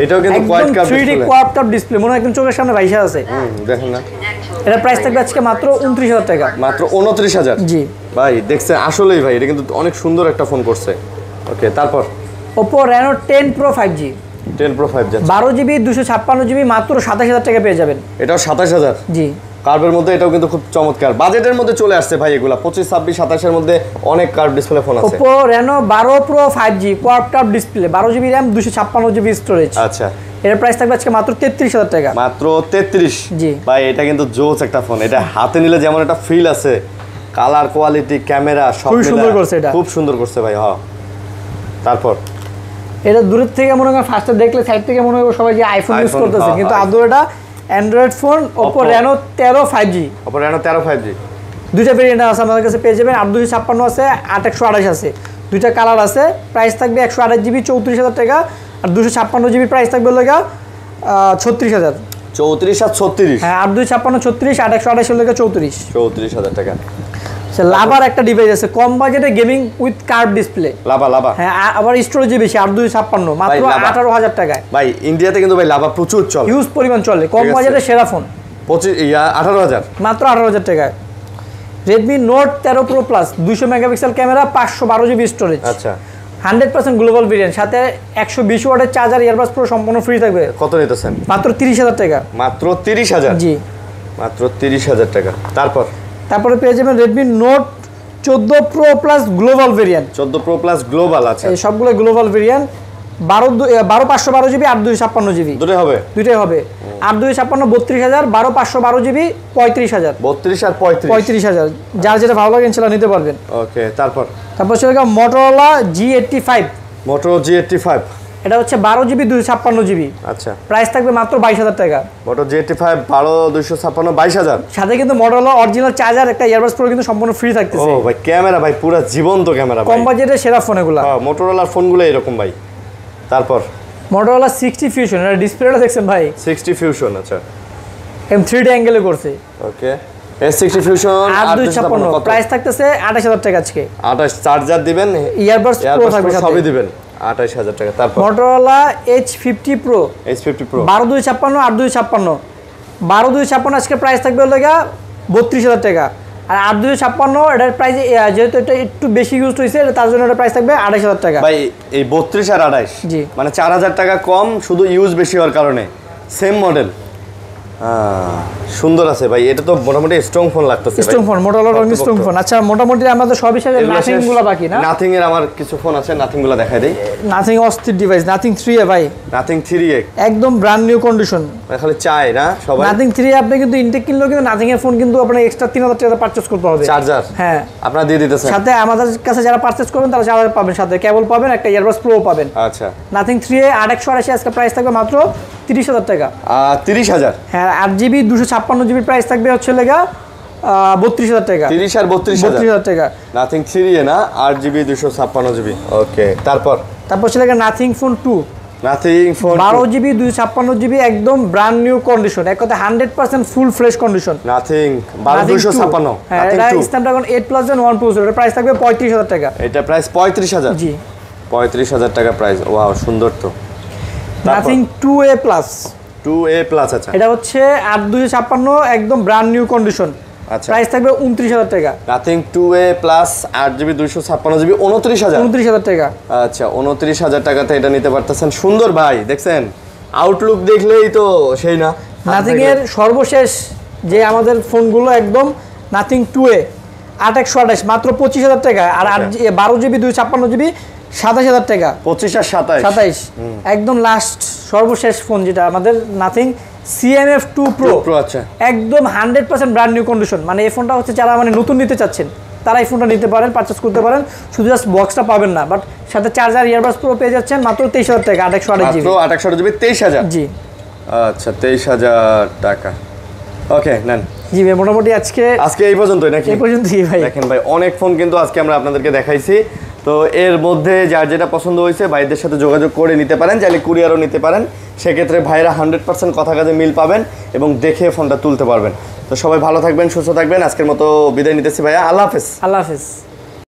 এটাও কিন্তু quad cup display, 3D quad cup display, মনে হয় একদম চোখের সামনে ভাইসা আছে। দেখেন না। এটা প্রাইস থাকবে আজকে মাত্র 29000 টাকা। মাত্র 29000? জি ভাই দেখছেন, আসলেই ভাই এটা কিন্তু অনেক সুন্দর একটা ফোন করছে। ওকে, তারপর Oppo Reno 10 Pro 5G 10 Pro 5G 12GB 256GB মাত্র 27000 টাকা পেয়ে যাবেন। এটাও 27000? জি, কার্ভের মধ্যে এটাও কিন্তু খুব চমৎকার বাজেটের মধ্যে চলে আসছে ভাই। এগুলা 25 26 27 এর মধ্যে অনেক কার্ভ ডিসপ্লে ফোন আছে। Oppo Reno 12 Pro 5G quad cup display 12GB RAM 256GB storage. আচ্ছা, এর প্রাইস থাকবে আজকে মাত্র 33000 টাকা। মাত্র 33? জি ভাই, এটা কিন্তু জোস একটা ফোন। এটা হাতে নিলে যেমন একটা ফিল আছে, কালার কোয়ালিটি, ক্যামেরা সব খুব সুন্দর করছে। এটা খুব সুন্দর করছে ভাই। হ্যাঁ, তারপর এটা দূরের থেকে মনে হয় ফার্স্টে দেখলে সাইড থেকে মনে হয় সবাই যে আইফোন ইউজ করতেছে, কিন্তু আদৌ এটা Android phone. Oppo Reno 13 5G। Oppo Reno 13 5G দুইটা ভেরিয়েন্ট আছে আমাদের কাছে, পেয়ে যাবেন 8256 আছে, 8128 আছে, দুইটা কালার আছে। প্রাইস থাকবে 128GB 34000 টাকা, আর 256 GB প্রাইস থাকবে লাগা 36,000। 34 আর 36, হ্যাঁ 8256 36 আর 128 লাগা 34,000 টাকা। লাভার একটা ডিভাইস আছে কম বাজেটে gaming with curve display. Lava হ্যাঁ আবার স্টোরেজ বেশি 8256 মাত্র 18,000 টাকায়। ভাই ইন্ডিয়াতে কিন্তু ভাই লাভা প্রচুর চলে, হিউজ পরিমাণ চলে, কম বাজেটে সেরা ফোন 18,000 মাত্র 18,000 টাকায়। Redmi Note 13 Pro Plus 200 megapixel camera, 512 GB storage, আচ্ছা 100% গ্লোবাল ভেরিয়েন্ট, সাথে 120 ওয়াটের চার্জার, ইয়ারবাডস প্রো সম্পূর্ণ ফ্রি থাকবে। কত নিতেছেন? মাত্র 30,000 টাকা। মাত্র 30,000? জি মাত্র 30,000 টাকা। তারপরে পেয়ে যাবেন Redmi Note 14 Pro Plus global variant. 14 Pro Plus global আছে, এই সবগুলো গ্লোবাল ভেরিয়েন্ট, 12512 GB 8256 GB দুটোই হবে? দুটোই হবে। 8256 32,000, 12512 GB 35,000। 32 আর 35,000, যার যেটা ভালো লাগে ইনশাআল্লাহ নিতে পারবেন। ওকে তারপর সেটা Motorola G85, মোটো G85, এটা হচ্ছে 12 GB 256 GB, আচ্ছা প্রাইস থাকবে মাত্র 22,000 টাকা। মোটো G85 12 256 22,000, সাথে কিন্তু Motorola অরিজিনাল চার্জার, একটা ইয়ারবাডস প্রো কিন্তু সম্পূর্ণ ফ্রি ও থাকতেছে। ভাই ক্যামেরা ভাই পুরো জীবন্ত ক্যামেরা ভাই, কম বাজেটের সেরা ফোন এগুলো। হ্যাঁ মোটোরোলার ফোনগুলো এরকম ভাই। তারপর Motorola 60 Fusion, এটা ডিসপ্লেটা দেখছেন ভাই 60 ফিউশন, আচ্ছা M3D অ্যাঙ্গেলে করছে। ওকে S60 ফিউশন 8256, প্রাইস থাকতেছে 28,000 টাকা আজকে। 28, চার্জার দিবেন, ইয়ারবাডস প্রো থাকবে সাথে, সবই দিবেন, 28,000 টাকা। তারপর Motorola H50 Pro H50 Pro 12256 8256, 12256 আজকে প্রাইস থাকবে লাগা 32,000 টাকা। আর 8256 এটার প্রাইস যেহেতু এটা একটু বেশি ইউজ হয়েছে তার জন্য এটার প্রাইস থাকবে 28,000 টাকা। ভাই এই 32 আর 28 জি মানে 4,000 টাকা কম, শুধু ইউজ বেশি হওয়ার কারণে। সেম মডেল, সুন্দর আছে ভাই, এটা তো মোটামুটি স্ট্রং ফোন লাগতেছে ভাই, স্ট্রং ফোন, Motorola অনেক স্ট্রং ফোন। আচ্ছা মোটামুটি আমাদের সবই সাথে নাথিং গুলো বাকি না? নাথিং এর আমার কিছু ফোন আছে, নাথিং গুলো দেখাই দেই। নাথিং অস্থির ডিভাইস, নাথিং 3A ভাই, নাথিং 3A একদম ব্র্যান্ড নিউ কন্ডিশন। খালি চাই না সবাই নাথিং 3A আপনি কিন্তু ইনটেক কিনলেও কিন্তু নাথিং এর ফোন কিন্তু আপনার এক্সট্রা 3,000 টাকা পারচেজ করতে হবে। চার্জার হ্যাঁ আপনারা দিয়ে দিতেছেন, সাথে আমাদের কাছে যারা পারচেজ করবেন তারা চার্জার পাবেন, সাথে কেবল পাবেন, একটা ইয়ারবাডস প্রো পাবেন। আচ্ছা নাথিং 3A 8128 আজকে প্রাইস থাকবে মাত্র 30,000 টাকা। 30,000? হ্যাঁ 8GB 256 GB প্রাইস থাকবে হচ্ছে লেগা 32,000 টাকা। 30 আর 32,000 টাকা। নাথিং 3A না, 8GB 256GB। ওকে তারপর হচ্ছে লেগা nothing phone 2, nothing phone 12GB 256GB একদম ব্র্যান্ড নিউ কন্ডিশন, এক কথা 100% ফুল ফ্রেশ কন্ডিশন। নাথিং 12256, হ্যাঁ এটা স্ন্যাপড্রাগন 8 প্লাস জেন 1 প্রসেসর, এর প্রাইস থাকবে 35,000 টাকা। এটা প্রাইস 35,000? জি 35,000 টাকা প্রাইস। ওয়াও সুন্দর তো। Nothing 2A plus, 2A plus, আচ্ছা এটা হচ্ছে 8256 একদম ব্র্যান্ড নিউ কন্ডিশন, আচ্ছা প্রাইস থাকবে 29,000 টাকা। Nothing 2A plus 8GB 256GB 29,000 টাকা। আচ্ছা 29,000 টাকাতে এটা নিতে পারতেছেন। সুন্দর ভাই, দেখছেন আউটলুক দেখলেই তো সেই না। নাথিং এর সর্বশেষ যে আমাদের ফোনগুলো একদম নাথিং 2A 8128 মাত্র 25,000 টাকা, আর 12GB 256GB 27,000 টাকা। 25 আর 27 একদম লাস্ট সর্বশেষ ফোন যেটা আমাদের নাথিং CMF2 Pro, আচ্ছা একদম 100% ব্র্যান্ড নিউ কন্ডিশন। মানে এই ফোনটা হচ্ছে যারা মানে নতুন নিতে চাচ্ছেন তারা এই ফোনটা নিতে পারেন, পারচেজ করতে পারেন, শুধু জাস্ট বক্সটা পাবেন না, বাট সাথে চার্জার ইয়ারবাডস প্রো পেয়ে যাচ্ছেন মাত্র 23,000 টাকা। 8128GB, মাত্র 8128GB 23,000? জি আচ্ছা 23,000 টাকা। ওকে নেন। জি ভাই মোটামুটি আজকে এই পর্যন্তই নাকি? এই পর্যন্তই ভাই। দেখেন ভাই অনেক ফোন কিন্তু আজকে আমরা আপনাদেরকে দেখাইছি, তো এর মধ্যে যার যেটা পছন্দ হয়েছে ভাইদের সাথে যোগাযোগ করে নিতে পারেন, চাইলে কুরিয়ারও নিতে পারেন। সেক্ষেত্রে ভাইরা 100% কথা কাজে মিল পাবেন এবং দেখে ফোনটা তুলতে পারবেন। তো সবাই ভালো থাকবেন, সুস্থ থাকবেন। আজকের মতো বিদায় নিতেছি ভাইয়া, আল্লাহ হাফেজ। আল্লাহ হাফেজ।